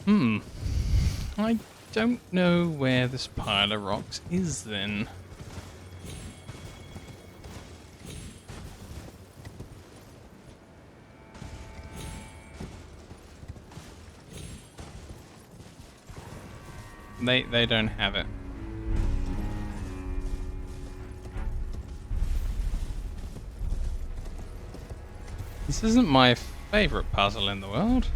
I don't know where this pile of rocks is then. They don't have it. This isn't my favorite puzzle in the world.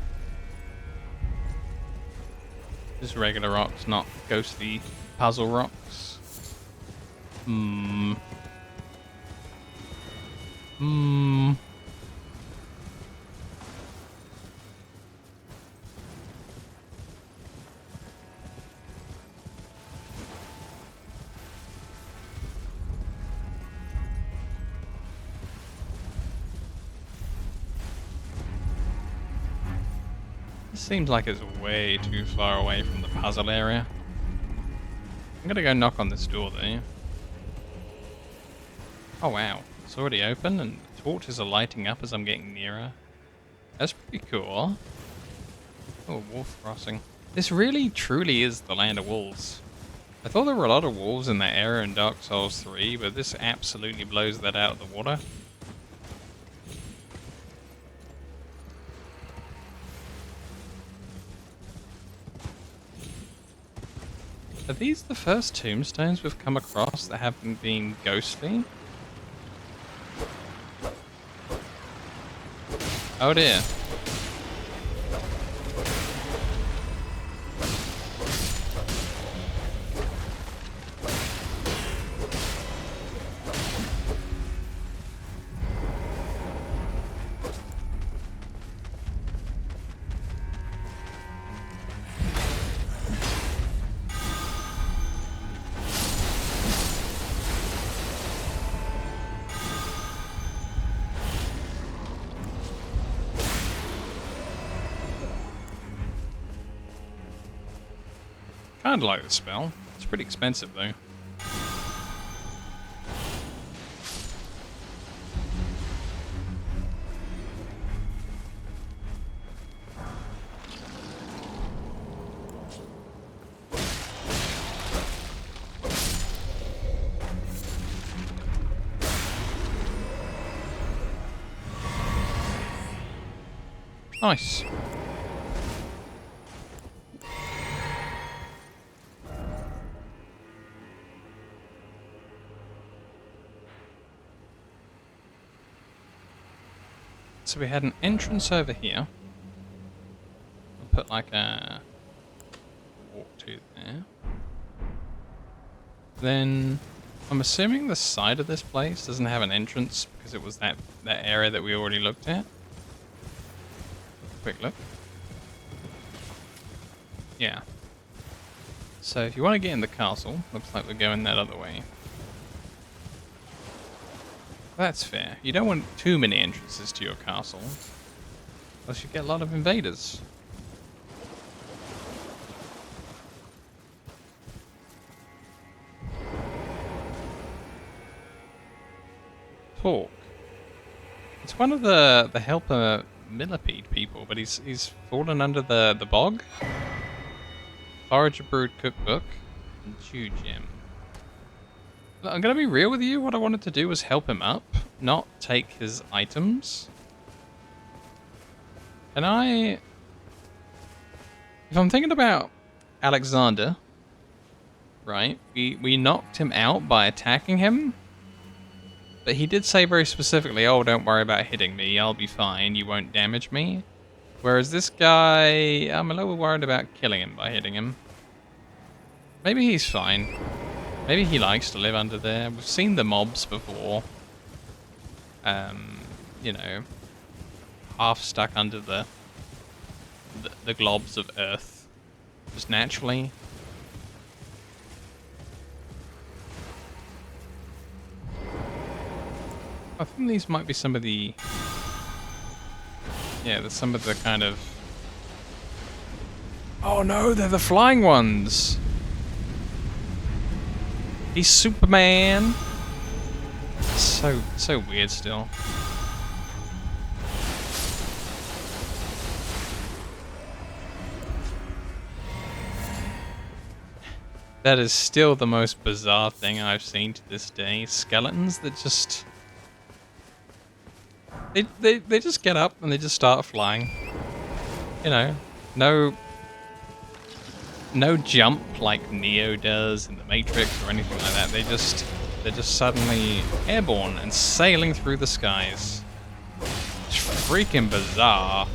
Just regular rocks, not ghostly puzzle rocks. Seems like it's way too far away from the puzzle area. I'm gonna go knock on this door though. Oh wow, it's already open and torches are lighting up as I'm getting nearer. That's pretty cool. Oh, wolf crossing. This really truly is the land of wolves. I thought there were a lot of wolves in that area in Dark Souls 3, but this absolutely blows that out of the water. Are these the first tombstones we've come across that haven't been ghostly? Oh dear. Kinda like the spell. It's pretty expensive though. Nice. So we had an entrance over here. I'll put like a walk to there. Then I'm assuming the side of this place doesn't have an entrance because it was that area that we already looked at. Quick look. Yeah. So if you want to get in the castle, looks like we're going that other way. That's fair. You don't want too many entrances to your castle, else you get a lot of invaders. Talk. It's one of the helper millipede people, but he's fallen under the bog. Forager Brood Cookbook and Chew Gem. I'm gonna be real with you, what I wanted to do was help him up, not take his items. Can I... If I'm thinking about Alexander, right, we knocked him out by attacking him, but he did say very specifically, oh, don't worry about hitting me, I'll be fine, you won't damage me. Whereas this guy, I'm a little worried about killing him by hitting him. Maybe he's fine. Maybe he likes to live under there. We've seen the mobs before. You know, half stuck under the globs of earth, just naturally. I think these might be some of the... Yeah, there's some of the kind of... Oh no, they're the flying ones! He's Superman! So weird still. That is still the most bizarre thing I've seen to this day. Skeletons that just... They just get up and they just start flying. You know, no jump like Neo does in the Matrix or anything like that. They're just suddenly airborne and sailing through the skies. It's freaking bizarre.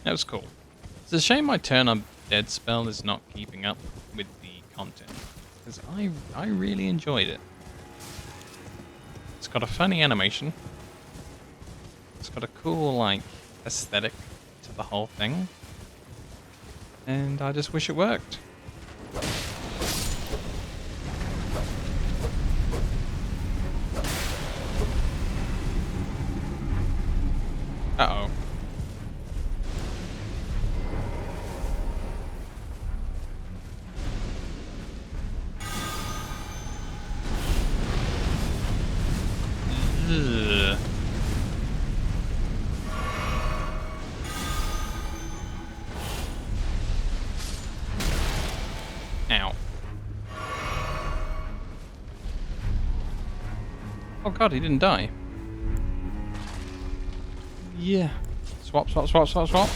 That was cool. It's a shame my turn on dead spell is not keeping up with the content, because I really enjoyed it. It's got a funny animation. It's got a cool, like, aesthetic to the whole thing. And I just wish it worked. Uh-oh. Ugh. Ow. Oh god, he didn't die. Yeah. Swap, swap, swap, swap, swap.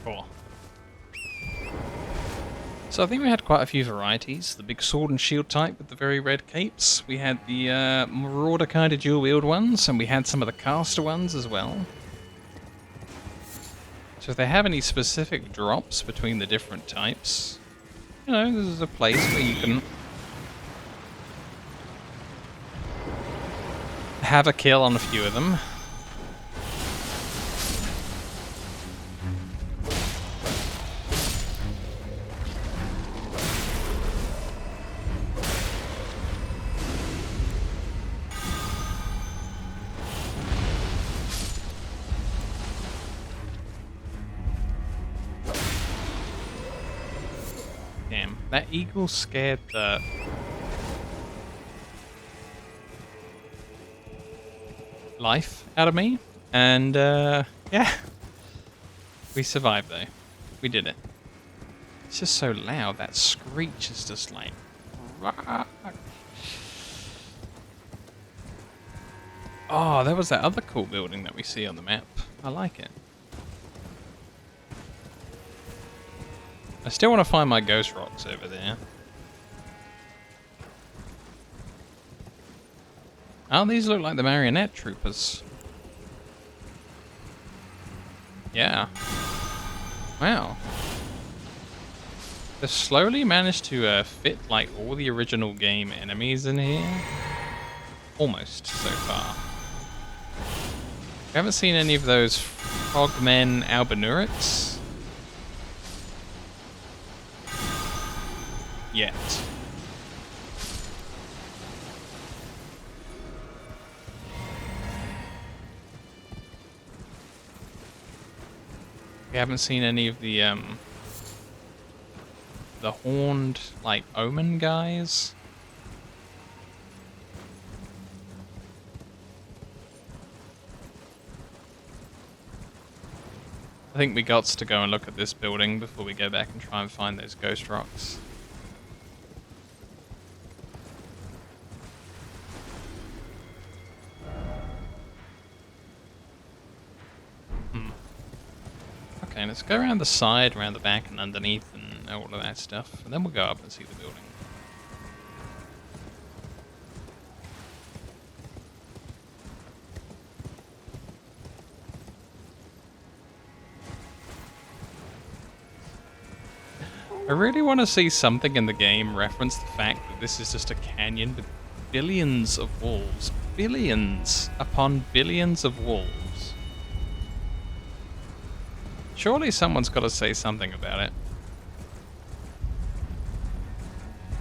Cool. So I think we had quite a few varieties. The big sword and shield type with the very red capes. We had the marauder kind of dual wield ones, and we had some of the caster ones as well. So if they have any specific drops between the different types, you know, this is a place where you can have a kill on a few of them. Damn, that eagle scared the... life out of me, and yeah, we survived though. We did it. It's just so loud. That screech is just like... Oh, there was that other cool building that we see on the map. I like it. I still want to find my ghost rocks over there. Oh, these look like the marionette troopers. Yeah. Wow. They've slowly managed to fit like all the original game enemies in here. Almost so far. We haven't seen any of those frogmen albinurics yet. We haven't seen any of the horned, like, omen guys. I think we got to go and look at this building before we go back and try and find those ghost rocks. Okay, let's go around the side, around the back, and underneath, and all of that stuff. And then we'll go up and see the building. I really want to see something in the game reference the fact that this is just a canyon with billions of wolves. Billions upon billions of wolves. Surely someone's got to say something about it.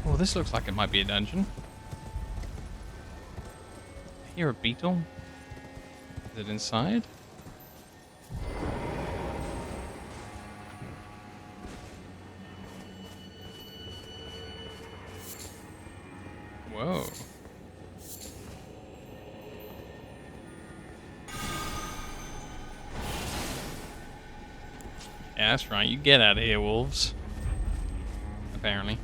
Oh, this looks like it might be a dungeon. I hear a beetle. Is it inside? Whoa. Yeah, that's right. You get out of here, wolves. Apparently.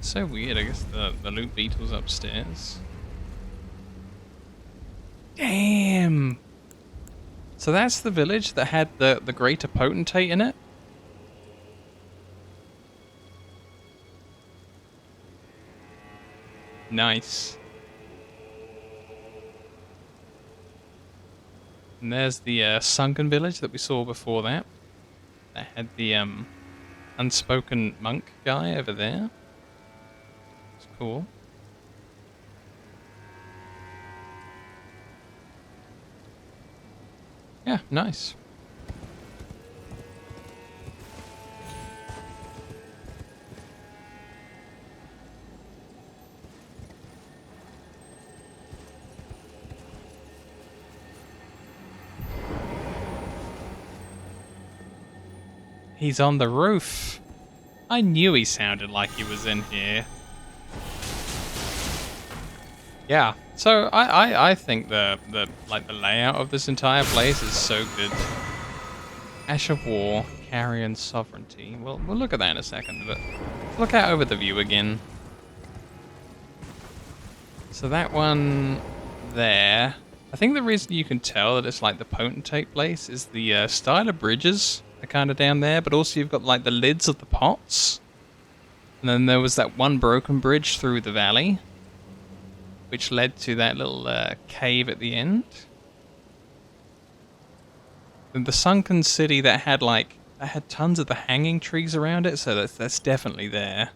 So weird. I guess the loot beetle's upstairs. Damn. So that's the village that had the greater potentate in it? Nice. And there's the sunken village that we saw before that. That had the unspoken monk guy over there. It's cool. Yeah, nice. He's on the roof. I knew he sounded like he was in here. Yeah, so I think the layout of this entire place is so good. Ash of War, Carrion Sovereignty. Well, we'll look at that in a second, but let's look out over the view again. So that one there. I think the reason you can tell that it's like the potentate place is the style of bridges are kind of down there, but also you've got like the lids of the pots. And then there was that one broken bridge through the valley, which led to that little cave at the end. And the sunken city that had tons of the hanging trees around it, so that's definitely there.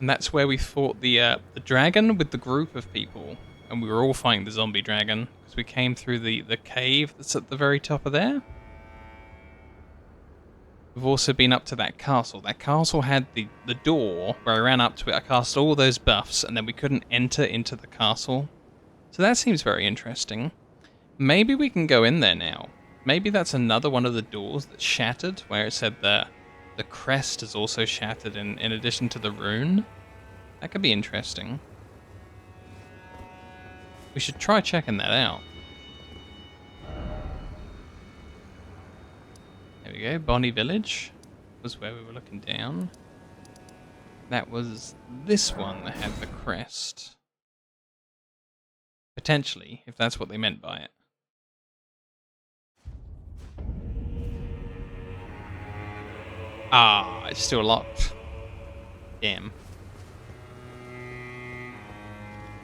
And that's where we fought the dragon with the group of people, and we were all fighting the zombie dragon because we came through the cave that's at the very top of there. We've also been up to that castle. That castle had the door where I ran up to it. I cast all those buffs, and then we couldn't enter into the castle. So that seems very interesting. Maybe we can go in there now. Maybe that's another one of the doors that's shattered, where it said the crest is also shattered in addition to the rune. That could be interesting. We should try checking that out. There we go, Bonnie Village was where we were looking down. That was this one that had the crest. Potentially, if that's what they meant by it. Ah, it's still locked. Damn.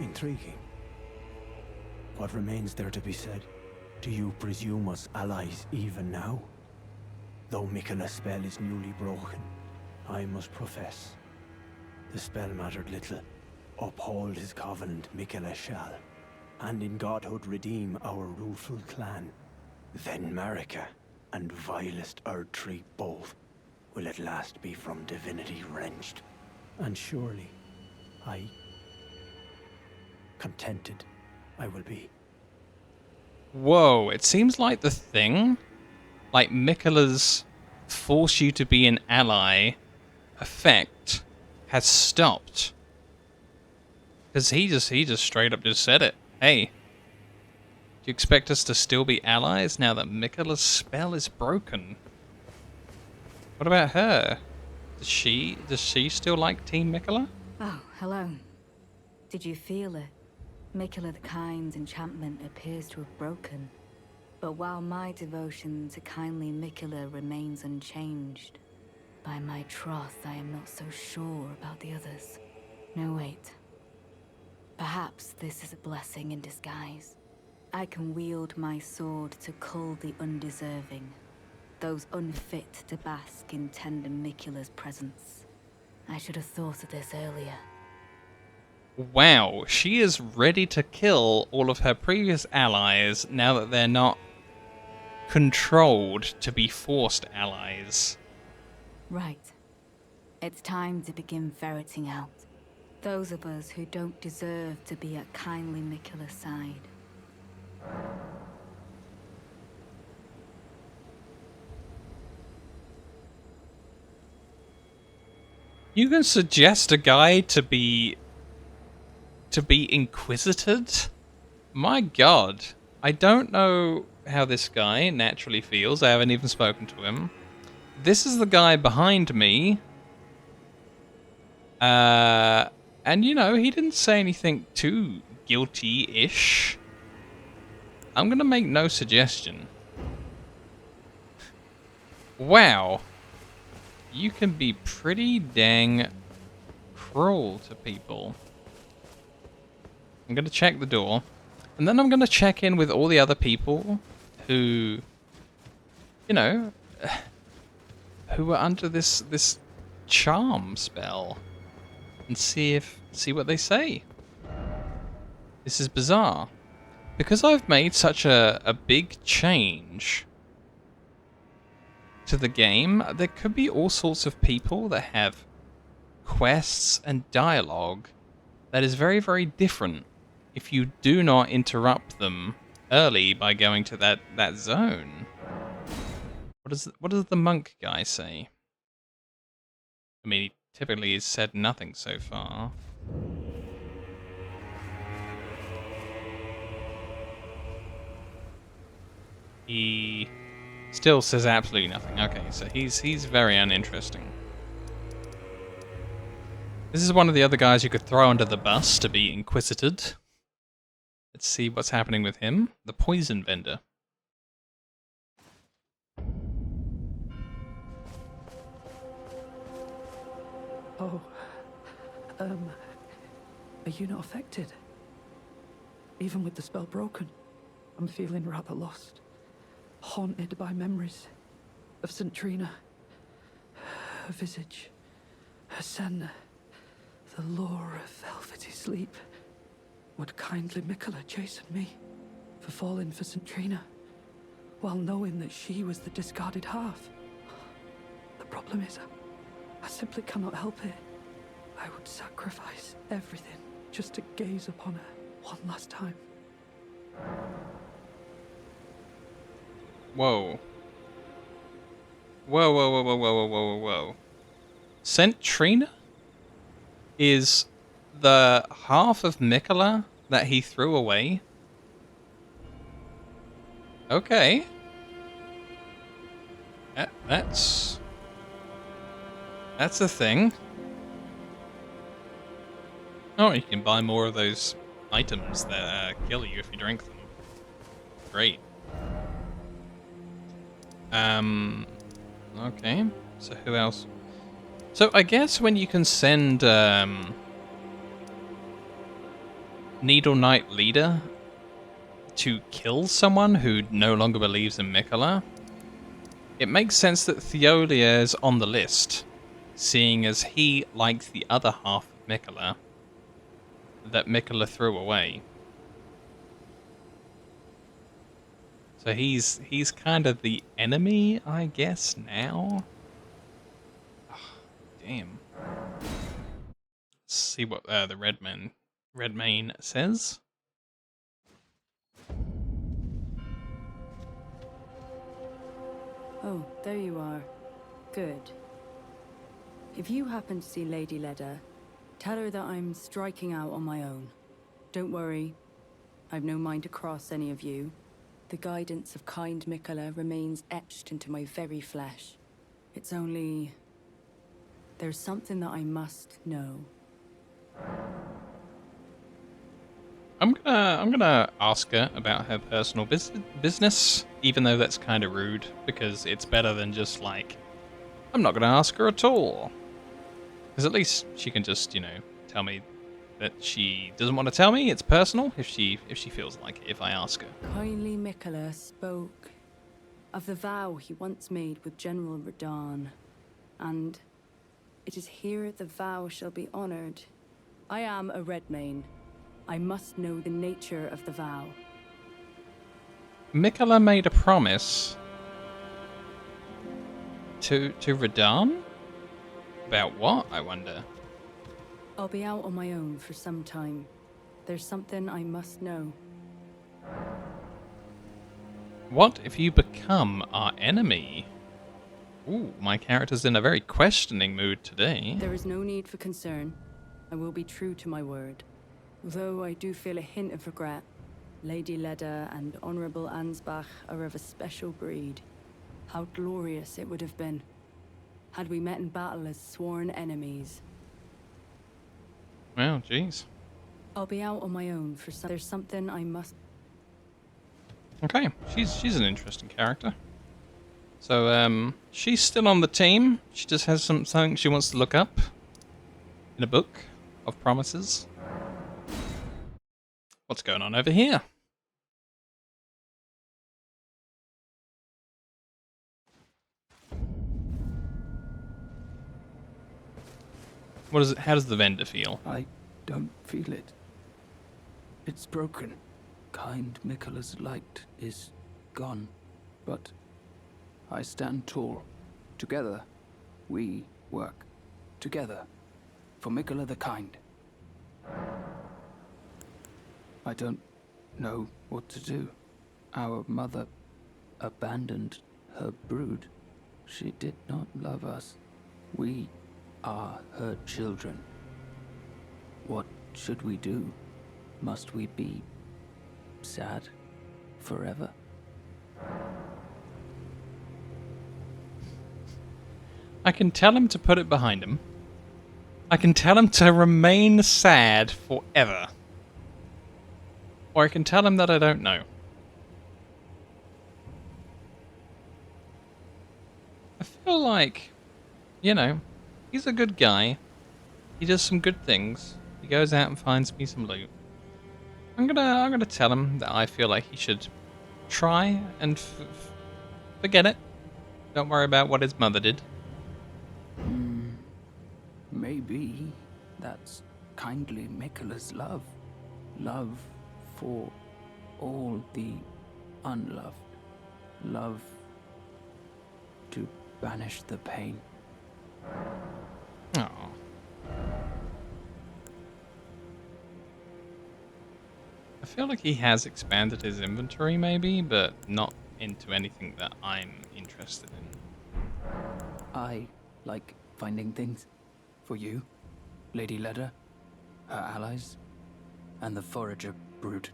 Intriguing. What remains there to be said? Do you presume us allies even now? Though Miquella's spell is newly broken, I must profess, the spell mattered little. Uphold his covenant, Miquella shall, and in godhood redeem our ruleful clan. Then Marika and vilest Erdtree both will at last be from divinity wrenched. And surely, contented I will be. Whoa, it seems like the thing, like Miquella's force you to be an ally effect, has stopped. Because he just straight up just said it. Hey, do you expect us to still be allies now that Miquella's spell is broken? What about her? Does she still like Team Miquella? Oh, hello. Did you feel it? Miquella the Kind's enchantment appears to have broken. But while my devotion to kindly Miquella remains unchanged, by my troth I am not so sure about the others. No, wait. Perhaps this is a blessing in disguise. I can wield my sword to cull the undeserving, those unfit to bask in tender Miquella's presence. I should have thought of this earlier. Wow, she is ready to kill all of her previous allies now that they're not controlled to be forced allies. Right. It's time to begin ferreting out those of us who don't deserve to be at kindly Miquella's side. You can suggest a guy to be inquisited? My god. I don't know how this guy naturally feels. I haven't even spoken to him. This is the guy behind me. And you know, he didn't say anything too guilty-ish. I'm gonna make no suggestion. Wow. You can be pretty dang cruel to people. I'm gonna check the door. And then I'm gonna check in with all the other people who, you know, who were under this charm spell. And see what they say. This is bizarre. Because I've made such a big change to the game, there could be all sorts of people that have quests and dialogue that is very, very different if you do not interrupt them early by going to that zone. What does the monk guy say? I mean, he typically has said nothing so far. He still says absolutely nothing. Okay, so he's very uninteresting. This is one of the other guys you could throw under the bus to be inquisited. Let's see what's happening with him. The poison vendor. Oh, are you not affected? Even with the spell broken, I'm feeling rather lost. Haunted by memories of St. Trina. Her visage, her scent, the lure of velvety sleep. Would kindly Miquella chasten me for falling for St. Trina, while knowing that she was the discarded half? The problem is, I simply cannot help it. I would sacrifice everything just to gaze upon her one last time. Whoa. Whoa, whoa, whoa, whoa, whoa, whoa, whoa, whoa. St. Trina is the half of Miquella that he threw away? Okay. That's a thing. Oh, you can buy more of those items that kill you if you drink them. Great. Okay. So who else? So I guess when you can send Needle Knight Leader to kill someone who no longer believes in Miquella, it makes sense that Theolia is on the list, seeing as he likes the other half of Miquella that Miquella threw away. So he's kind of the enemy, I guess, now? Oh, damn. Let's see what the Redmane says. Oh, there you are. Good. If you happen to see Lady Leda, tell her that I'm striking out on my own. Don't worry. I've no mind to cross any of you. The guidance of kind Miquella remains etched into my very flesh. It's only... there's something that I must know. I'm gonna ask her about her personal business, even though that's kind of rude, because it's better than just like, I'm not gonna ask her at all. Because at least she can just, you know, tell me that she doesn't want to tell me. It's personal if she feels like it, if I ask her. Kindly Miquella spoke of the vow he once made with General Radahn, and it is here the vow shall be honored I am a Redmane. I must know the nature of the vow. Mikola made a promise to Radahn? About what, I wonder? I'll be out on my own for some time. There's something I must know. What if you become our enemy? Ooh, my character's in a very questioning mood today. There is no need for concern. I will be true to my word. Though I do feel a hint of regret. Lady Leda and Honorable Ansbach are of a special breed. How glorious it would have been had we met in battle as sworn enemies. Well, jeez. I'll be out on my own for some. There's something I must. Okay, she's an interesting character. So, she's still on the team. She just has something she wants to look up in a book of promises. What's going on over here? What is it? How does the vendor feel? I don't feel it. It's broken. Kind Mikola's light is gone. But I stand tall. Together, we work. Together. For Mikola the Kind. I don't know what to do. Our mother abandoned her brood. She did not love us. We are her children. What should we do? Must we be sad forever? I can tell him to put it behind him. I can tell him to remain sad forever. Or I can tell him that I don't know. I feel like, you know, he's a good guy. He does some good things. He goes out and finds me some loot. I'm gonna tell him that I feel like he should try and forget it. Don't worry about what his mother did. Maybe that's kindly Mikola's love. Love for all the unloved. Love to banish the pain. Oh. I feel like he has expanded his inventory maybe, but not into anything that I'm interested in. I like finding things. For you, Lady Leda, her allies, and the Forager brood.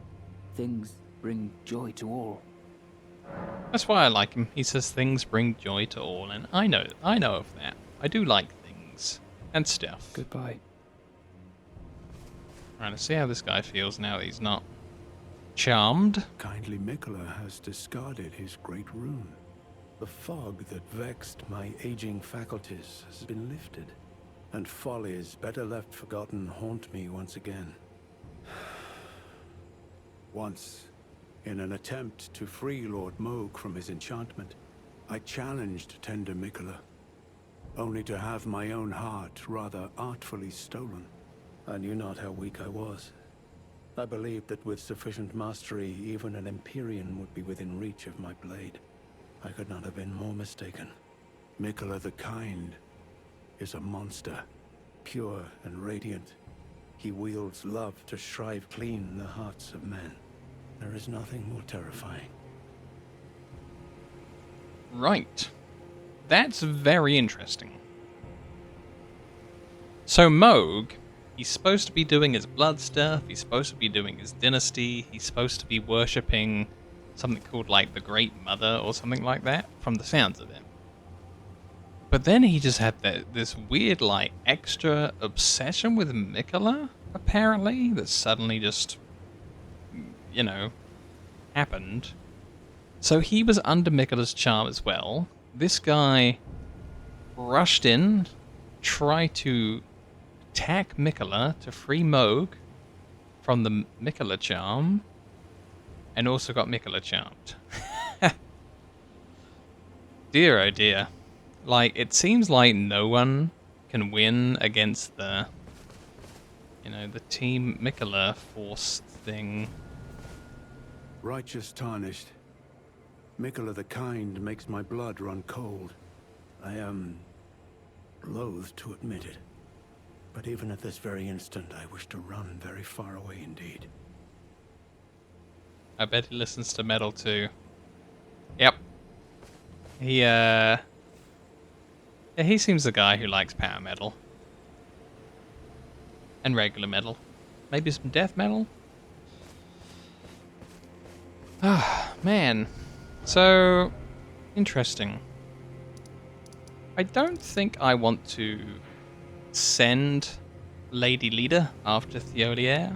Things bring joy to all. That's why I like him. He says things bring joy to all, and I know of that. I do like things and stuff. Goodbye. Right, let's see how this guy feels now that he's not charmed. Kindly Mikola has discarded his great rune. The fog that vexed my aging faculties has been lifted, and follies better left forgotten haunt me once again. Once, in an attempt to free Lord Moog from his enchantment, I challenged tender Mikola, only to have my own heart rather artfully stolen. I knew not how weak I was. I believed that with sufficient mastery, even an Empyrean would be within reach of my blade. I could not have been more mistaken. Mikola the Kind is a monster, pure and radiant. He wields love to shrive clean the hearts of men. There is nothing more terrifying. Right. That's very interesting. So Moog, he's supposed to be doing his blood stuff, he's supposed to be doing his dynasty, he's supposed to be worshipping something called like the Great Mother or something like that, from the sounds of it. But then he just had this weird, like, extra obsession with Mikola, apparently, that suddenly just, you know, happened. So he was under Mikola's charm as well. This guy rushed in, tried to attack Mikola to free Moog from the Mikola charm, and also got Mikola charmed. Dear oh dear. Like, it seems like no one can win against the you know, the Team Mikola force thing. Righteous tarnished. Mikola the Kind makes my blood run cold. I am loath to admit it. But even at this very instant, I wish to run very far away indeed. I bet he listens to metal too. Yep. Yeah, he seems the guy who likes power metal. And regular metal. Maybe some death metal? Ah, man. So, interesting. I don't think I want to send Lady Leader after Thiolier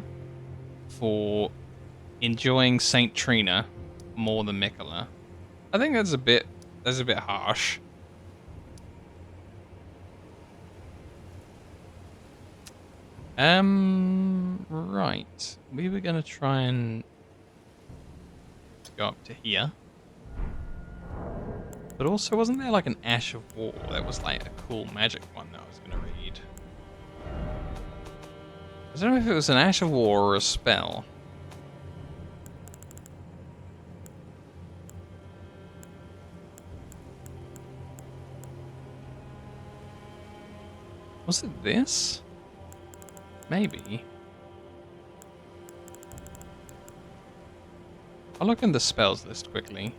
for enjoying Saint Trina more than Mikola. I think that's a bit harsh. Right. We were gonna try and go up to here. But also, wasn't there like an Ash of War that was like a cool magic one that I was gonna read? I don't know if it was an Ash of War or a spell. Was it this? Maybe. I'll look in the spells list quickly.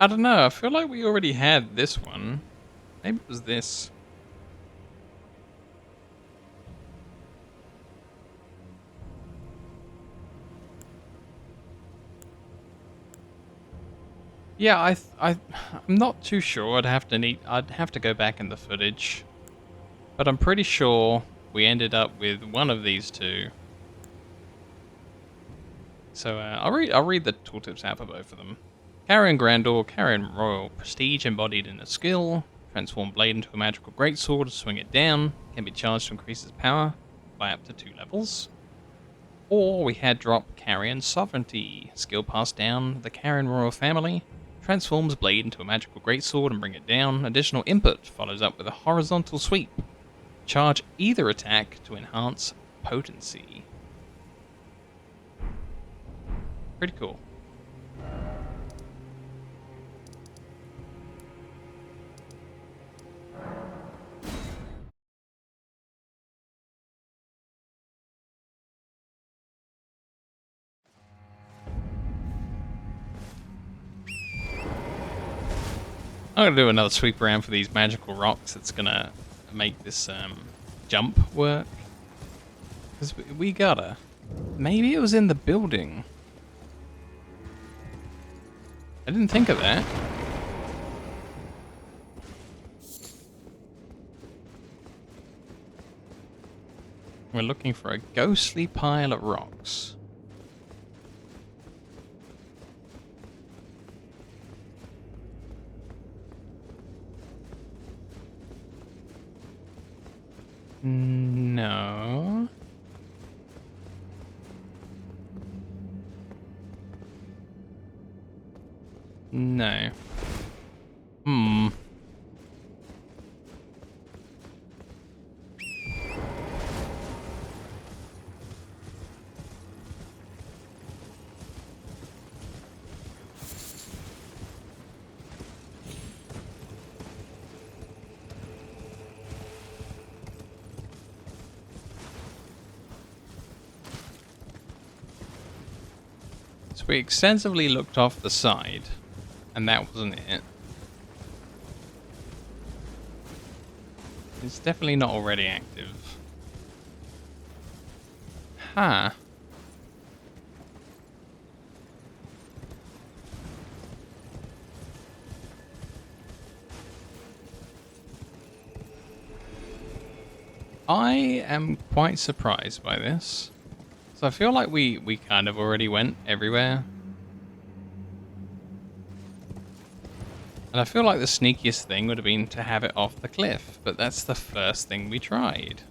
I don't know, I feel like we already had this one. Maybe it was this. Yeah, I'm not too sure. I'd have to go back in the footage. But I'm pretty sure we ended up with one of these two. So I'll read the tooltips out for both of them. Carrion Grandor, Carrion Royal Prestige embodied in a skill. Transform blade into a magical greatsword, swing it down. Can be charged to increase its power by up to 2 levels. Or we had drop Carrion Sovereignty. Skill passed down the Carrion Royal family. Transforms blade into a magical greatsword and bring it down. Additional input follows up with a horizontal sweep. Charge either attack to enhance potency. Pretty cool. I'm going to do another sweep around for these magical rocks that's going to make this jump work. Because we gotta. Maybe it was in the building. I didn't think of that. We're looking for a ghostly pile of rocks. No. No. So we extensively looked off the side, and that wasn't it. It's definitely not already active. Huh. I am quite surprised by this. So I feel like we kind of already went everywhere. And And I feel like the sneakiest thing would have been to have it off the cliff, but that's the first thing we tried.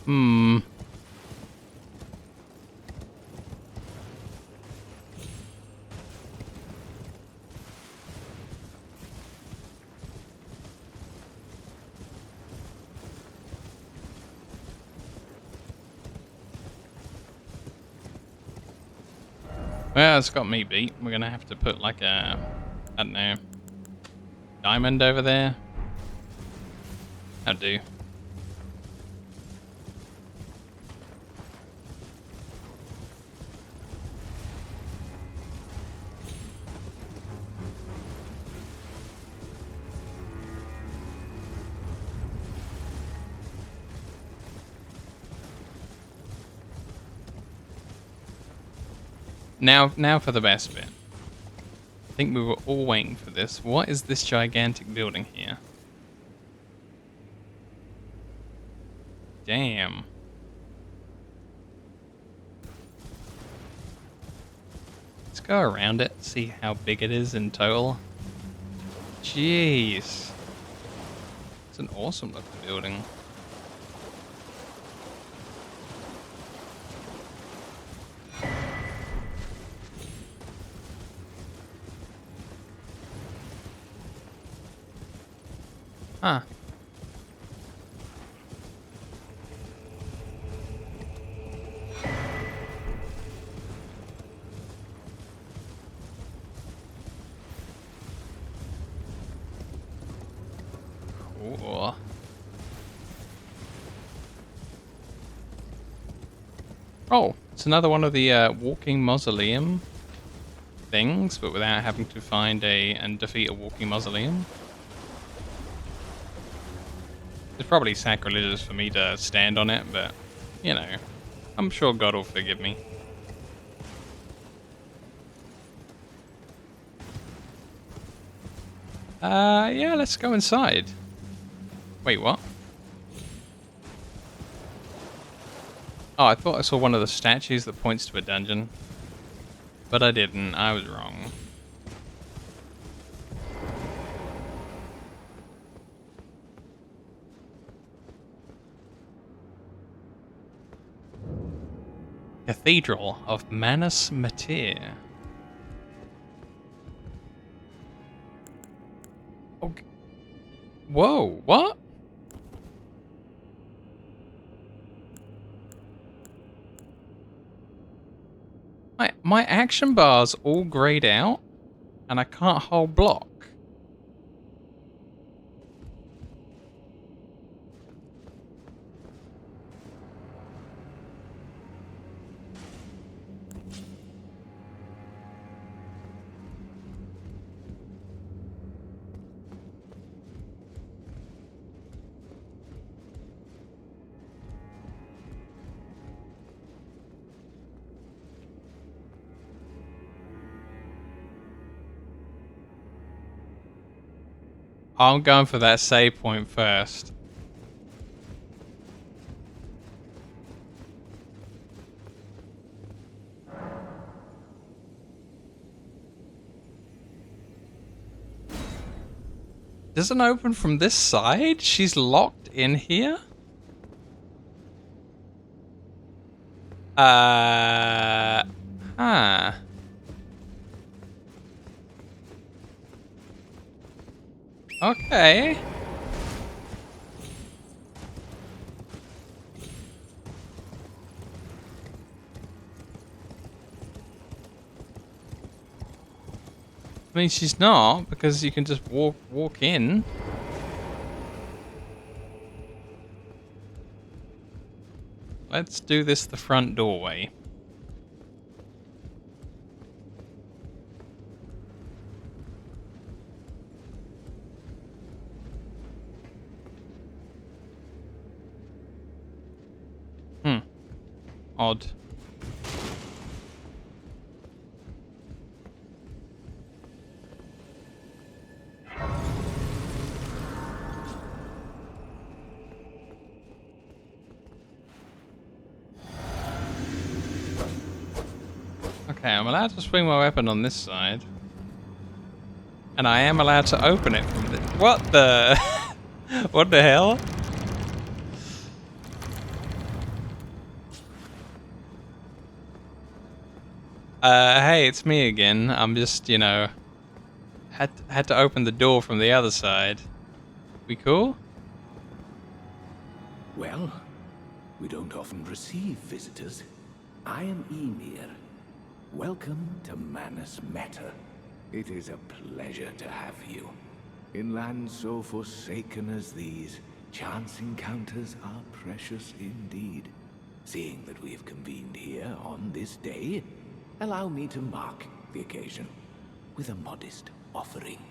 Hmm. Well, it's got me beat. We're gonna have to put like a, I don't know, diamond over there. That'll do. Now for the best bit. I think we were all waiting for this. What is this gigantic building here? Damn. Let's go around it, see how big it is in total. Jeez. It's an awesome looking building. Huh. Cool. Oh, it's another one of the walking mausoleum things, but without having to find and defeat a walking mausoleum. It's probably sacrilegious for me to stand on it, but, you know, I'm sure God will forgive me. Yeah, let's go inside. Wait, what? Oh, I thought I saw one of the statues that points to a dungeon. But I didn't. I was wrong. Cathedral of Manus Matir. Okay. Whoa, what? My action bar's all grayed out, and I can't hold block. I'm going for that save point first. Doesn't open from this side? She's locked in here? Huh. Okay. I mean, she's not, because you can just walk in. Let's do this the front doorway. Odd. Okay, I'm allowed to swing my weapon on this side. And I am allowed to open it from the... What the... What the hell? Hey, it's me again. I'm just, you know... Had to open the door from the other side. We cool? Well, we don't often receive visitors. I am Emir. Welcome to Manus Meta. It is a pleasure to have you. In lands so forsaken as these, chance encounters are precious indeed. Seeing that we have convened here on this day, allow me to mark the occasion with a modest offering.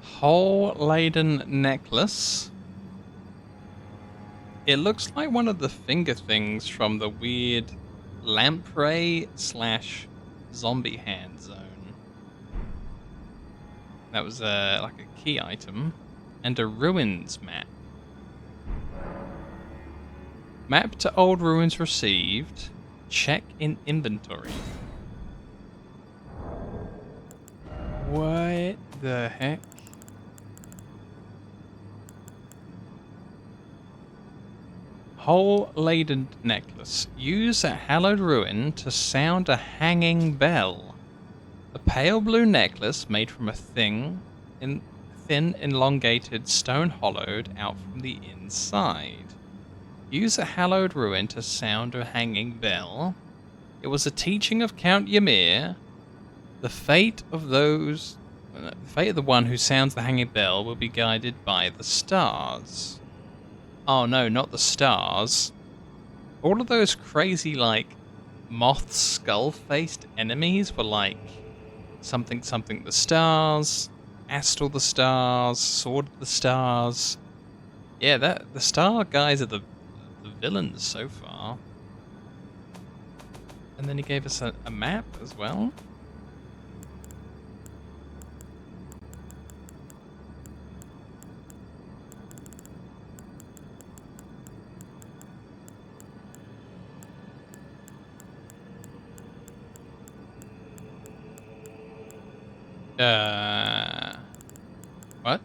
Hole-laden necklace. It looks like one of the finger things from the weird lamprey / zombie hand zone. That was like a key item. And a ruins map. Map to old ruins received. Check in inventory. What the heck? Hole-laden necklace. Use a hallowed ruin to sound a hanging bell. A pale blue necklace made from a thin, elongated stone hollowed out from the inside. Use a hallowed ruin to sound a hanging bell. It was a teaching of Count Ymir. The fate of the one who sounds the hanging bell will be guided by the stars. Oh no, not the stars. All of those crazy, like, moth skull-faced enemies were like something the stars, Astal the stars, Sword the stars. Yeah, the star guys are the villains so far. And then he gave us a map as well. What?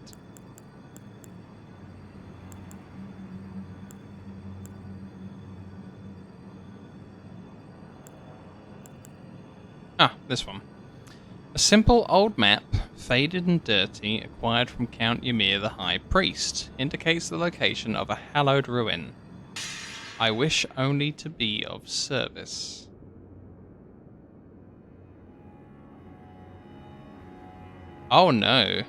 Ah, this one. A simple old map, faded and dirty, acquired from Count Ymir the High Priest, indicates the location of a hallowed ruin. I wish only to be of service. Oh no.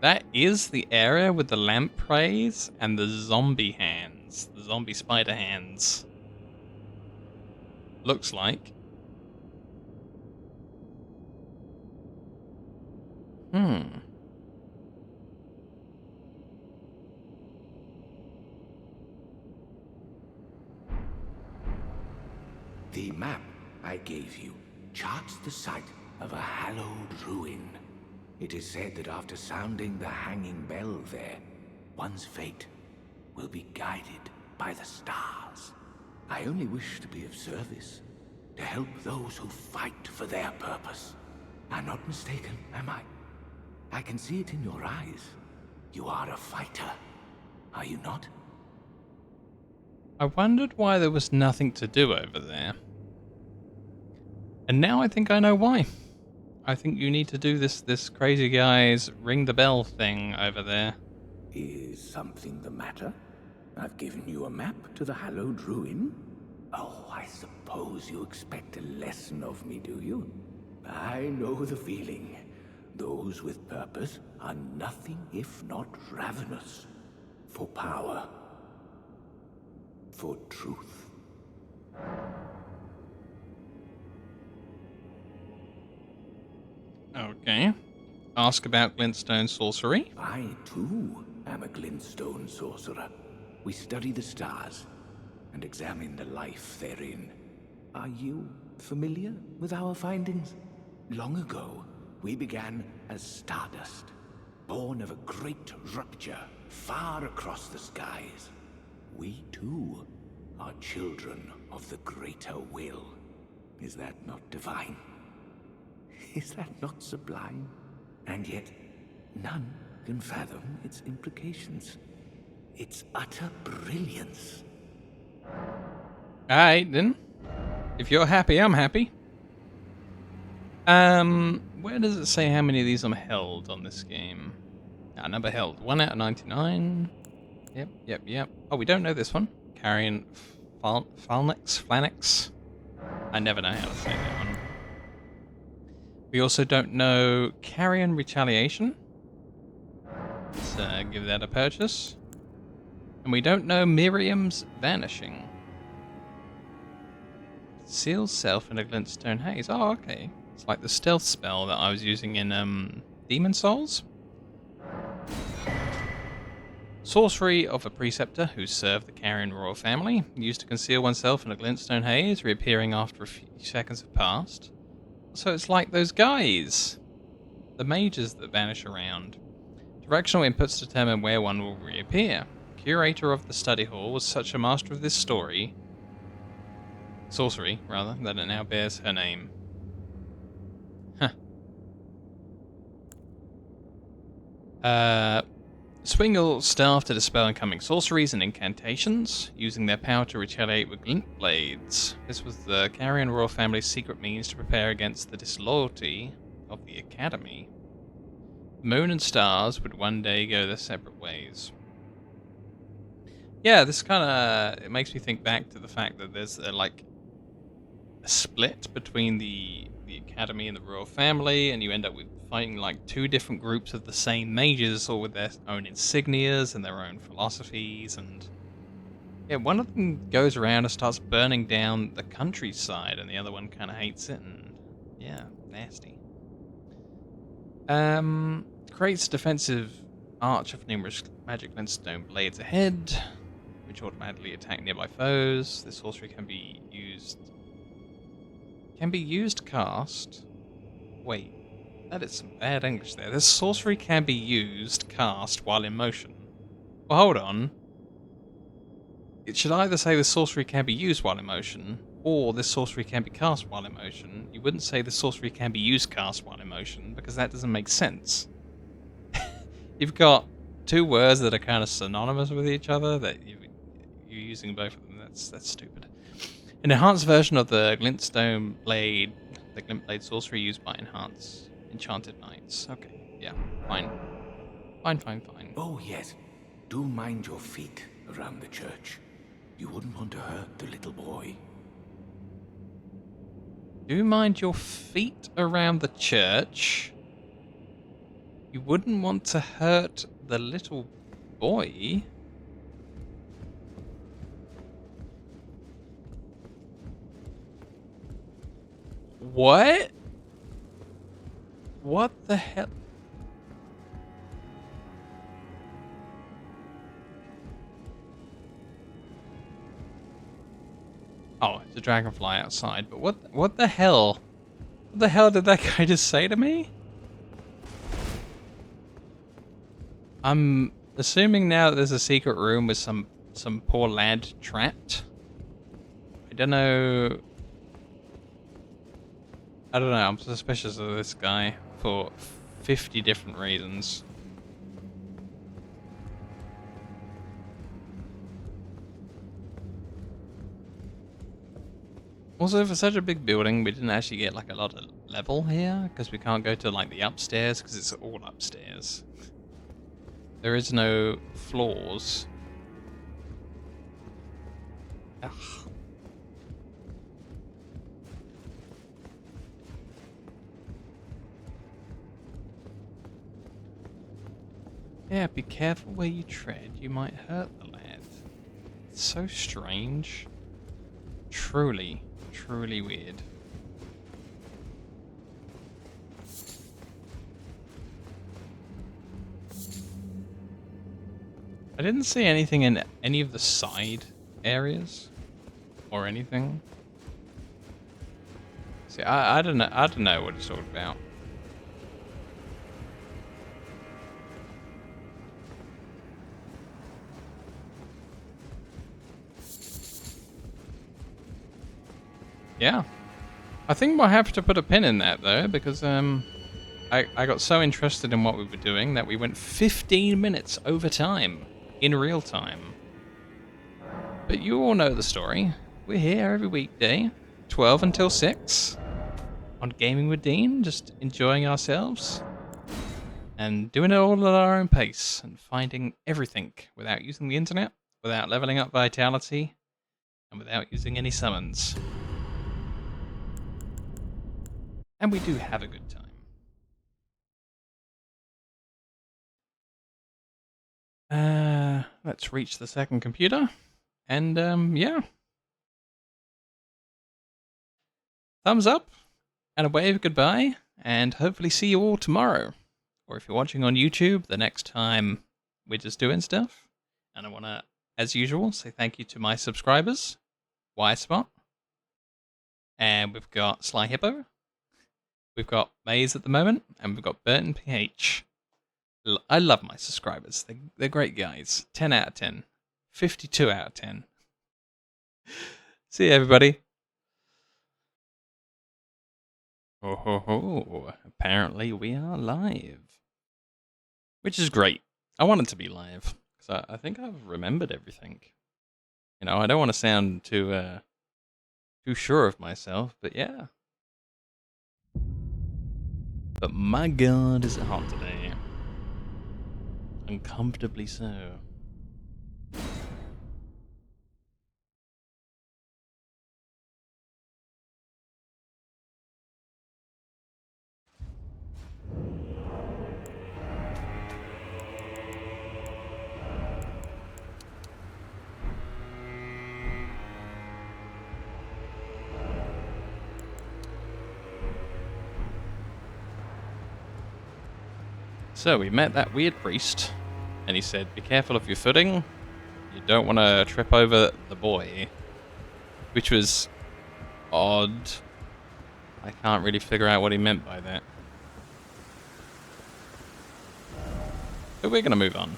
That is the area with the lampreys and the zombie hands. The zombie spider hands. Looks like. The map I gave you charts the site of a hallowed ruin. It is said that after sounding the hanging bell there, one's fate will be guided by the stars. I only wish to be of service, to help those who fight for their purpose. I'm not mistaken, am I? I can see it in your eyes. You are a fighter, are you not? I wondered why there was nothing to do over there. And now I think I know why. I think you need to do this crazy guy's ring the bell thing over there. Is something the matter? I've given you a map to the hallowed ruin. Oh, I suppose you expect a lesson of me, do you? I know the feeling. Those with purpose are nothing if not ravenous. For power. For truth. Okay. Ask about glintstone sorcery. I, too, am a glintstone sorcerer. We study the stars and examine the life therein. Are you familiar with our findings? Long ago, we began as stardust, born of a great rupture far across the skies. We, too, are children of the greater will. Is that not divine? Is that not sublime? And yet, none can fathom its implications. Its utter brilliance. Alright then. If you're happy, I'm happy. Where does it say how many of these I'm held on this game? Number held. 1 out of 99. Yep. Oh, we don't know this one. Carrion Phalanx. I never know how to say that one. We also don't know Carrion Retaliation. Let's give that a purchase. And we don't know Miriam's Vanishing. Seals self in a glintstone haze. Oh, okay. It's like the stealth spell that I was using in Demon Souls. Sorcery of a preceptor who served the Carrion royal family, used to conceal oneself in a glintstone haze, reappearing after a few seconds have passed. So it's like those guys, the mages that vanish around. Directional inputs determine where one will reappear. Curator of the study hall was such a master of this sorcery, that it now bears her name. Swingle staff to dispel incoming sorceries and incantations, using their power to retaliate with glint blades. This was the Carrion royal family's secret means to prepare against the disloyalty of the Academy. The moon and stars would one day go their separate ways. Yeah, this kind of it makes me think back to the fact that there's a split between the Academy and the royal family, and you end up with fighting like two different groups of the same mages, all with their own insignias and their own philosophies. And yeah, one of them goes around and starts burning down the countryside, and the other one kind of hates it. And yeah, nasty. Creates defensive arch of numerous magic glintstone blades ahead, which automatically attack nearby foes. This sorcery can be used cast. Wait, that is some bad English there. This sorcery can be used cast while in motion. Well, hold on. It should either say this sorcery can be used while in motion, or this sorcery can be cast while in motion. You wouldn't say this sorcery can be used cast while in motion, because that doesn't make sense. You've got two words that are kind of synonymous with each other that you're using both of them. That's stupid. An enhanced version of the glintstone blade, the glint blade sorcery used by enchanted knights. Okay, yeah, fine. Fine. Oh yes, do mind your feet around the church. You wouldn't want to hurt the little boy. Do mind your feet around the church. You wouldn't want to hurt the little boy. What? What the hell? Oh, it's a dragonfly outside, but what the hell? What the hell did that guy just say to me? I'm assuming now that there's a secret room with some poor lad trapped. I don't know, I'm suspicious of this guy for 50 different reasons. Also, for such a big building, we didn't actually get like a lot of level here, because we can't go to like the upstairs, because it's all upstairs. There is no floors. Ugh. Yeah, be careful where you tread. You might hurt the lad. It's so strange. Truly weird. I didn't see anything in any of the side areas or anything. See, I don't know what it's all about. yeah. I think we'll have to put a pin in that, though, because I got so interested in what we were doing that we went 15 minutes over time, in real time. But you all know the story. We're here every weekday, 12 until 6, on Gaming with Dean, just enjoying ourselves. And doing it all at our own pace, and finding everything without using the internet, without leveling up vitality, and without using any summons. And we do have a good time. Let's reach the second computer. And, yeah. Thumbs up, and a wave goodbye, and hopefully see you all tomorrow. Or if you're watching on YouTube, the next time we're just doing stuff. And I want to, as usual, say thank you to my subscribers, Spot, and we've got Sly Hippo, we've got Maze at the moment, and we've got Burton PH. I love my subscribers. They're great guys. 10 out of 10. 52 out of 10. See you, everybody. Ho ho ho. Apparently we are live. Which is great. I want it to be live. Because I think I've remembered everything. You know, I don't want to sound too sure of myself, but yeah. But my god, is it hot today. Uncomfortably so. So we met that weird priest, and he said, be careful of your footing. You don't want to trip over the boy. Which was odd. I can't really figure out what he meant by that. But we're going to move on.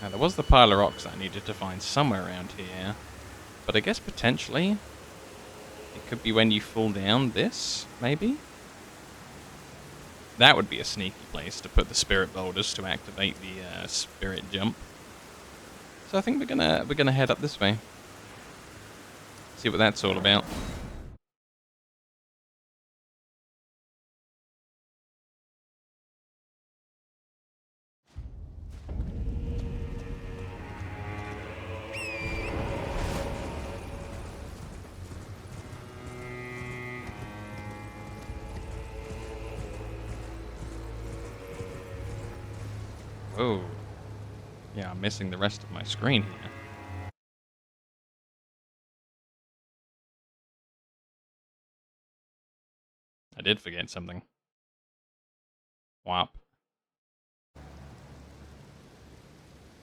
Now, there was the pile of rocks that I needed to find somewhere around here. But I guess potentially it could be when you fall down this, maybe? That would be a sneaky place to put the spirit boulders to activate the spirit jump. So I think we're gonna head up this way. See what that's all about. Whoa. Yeah, I'm missing the rest of my screen here. I did forget something. Whop.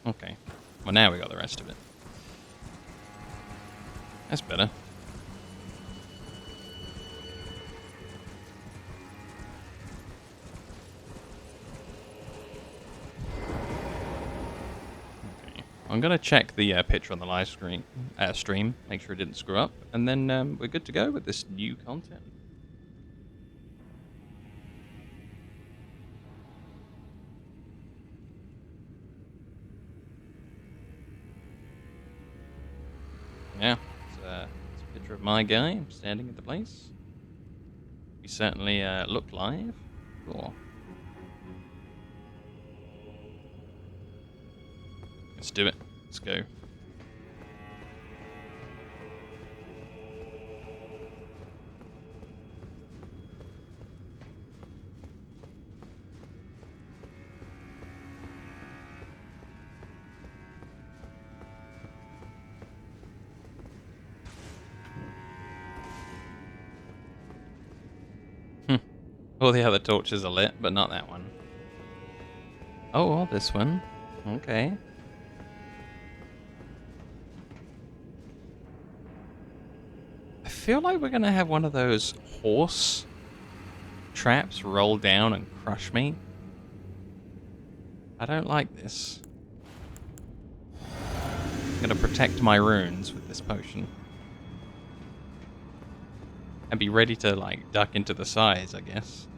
Okay. Well, now we got the rest of it. That's better. I'm going to check the picture on the live stream, make sure it didn't screw up, and then we're good to go with this new content. Yeah, it's a picture of my guy. I'm standing at the place. We certainly look live. Cool. Let's do it. Let's go. All the other torches are lit, but not that one. Oh, well, this one. Okay. I feel like we're going to have one of those horse traps roll down and crush me. I don't like this. I'm going to protect my runes with this potion. And be ready to, like, duck into the sides, I guess.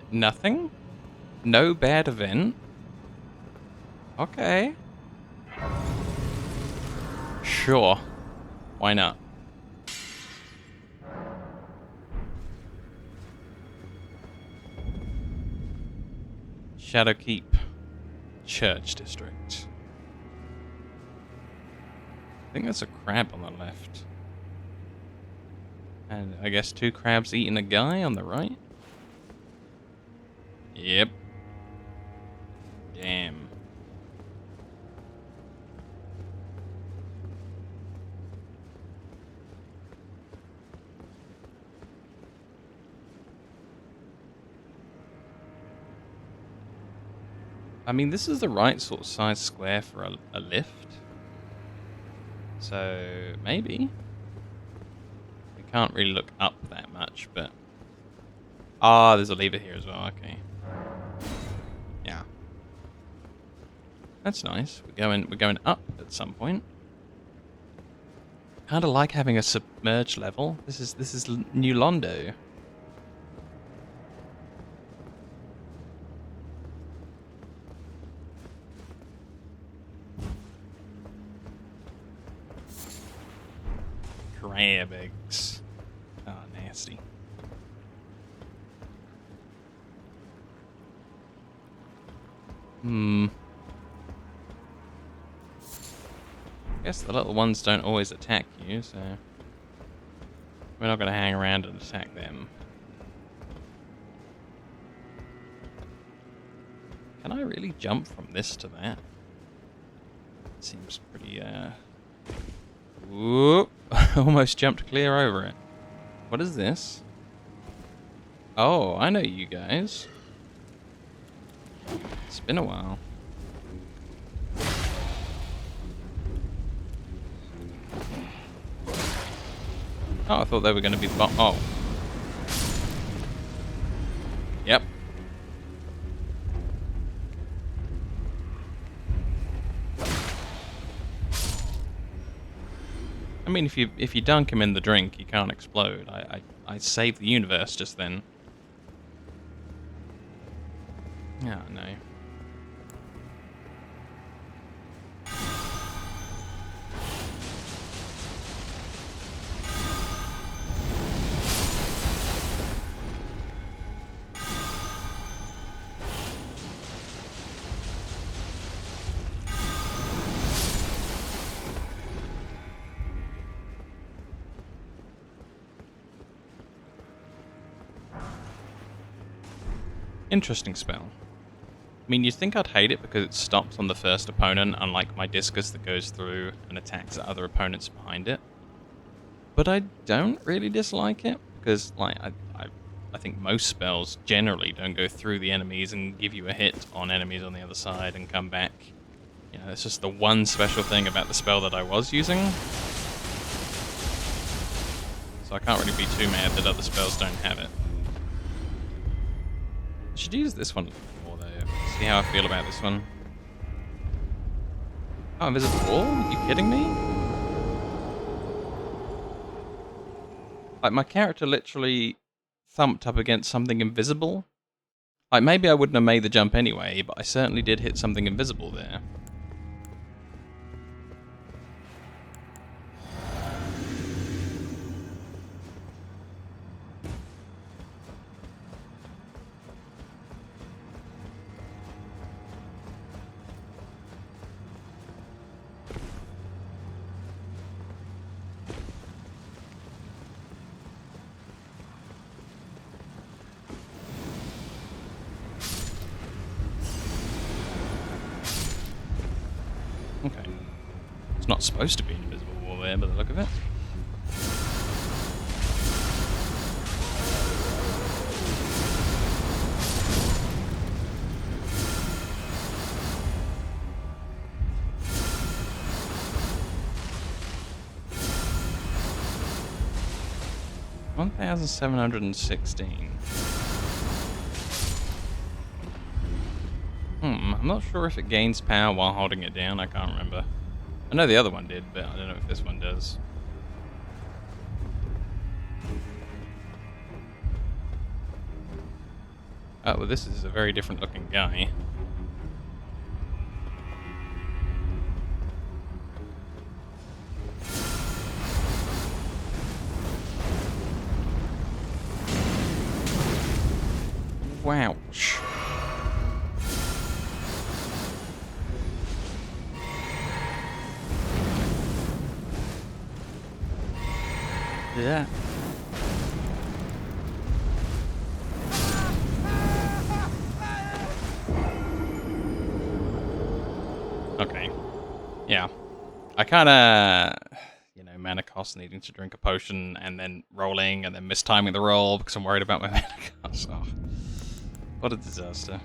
Nothing? No bad event? Okay. Sure. Why not? Shadowkeep Church District. I think there's a crab on the left. And I guess 2 crabs eating a guy on the right? Yep. Damn. I mean, this is the right sort of size square for a lift. So, maybe. We can't really look up that much, but... Ah, there's a lever here as well, okay. Yeah. That's nice. We're going up at some point. Kinda like having a submerged level. This is New Londo. Crab eggs. Oh, nasty. I guess the little ones don't always attack you, so we're not going to hang around and attack them. Can I really jump from this to that? Seems pretty, Whoop! Almost jumped clear over it. What is this? Oh, I know you guys. It's been a while. Oh, I thought they were going to be the bomb. Oh. Yep. I mean, if you dunk him in the drink, he can't explode. I saved the universe just then. Oh, no. Interesting spell. I mean, you'd think I'd hate it because it stops on the first opponent, unlike my discus that goes through and attacks other opponents behind it. But I don't really dislike it, because like I think most spells generally don't go through the enemies and give you a hit on enemies on the other side and come back. You know, it's just the one special thing about the spell that I was using. So I can't really be too mad that other spells don't have it. I should use this one more though. See how I feel about this one. Oh, invisible wall? Are you kidding me? Like, my character literally thumped up against something invisible. Like, maybe I wouldn't have made the jump anyway, but I certainly did hit something invisible there. Okay. It's not supposed to be an invisible wall there, by the look of it. 1,716. I'm not sure if it gains power while holding it down. I can't remember. I know the other one did, but I don't know if this one does. Oh, well, this is a very different looking guy. Wouch. Yeah. Okay. Yeah. I kinda, mana cost, needing to drink a potion and then rolling and then mistiming the roll because I'm worried about my mana cost. Oh, what a disaster.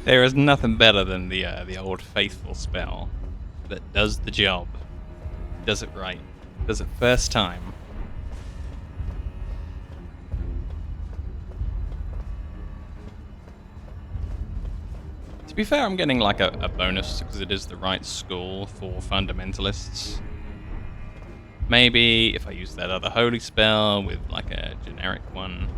There is nothing better than the old faithful spell that does the job, does it right, does it first time. To be fair, I'm getting like a bonus because it is the right school for fundamentalists. Maybe if I use that other holy spell with like a generic one.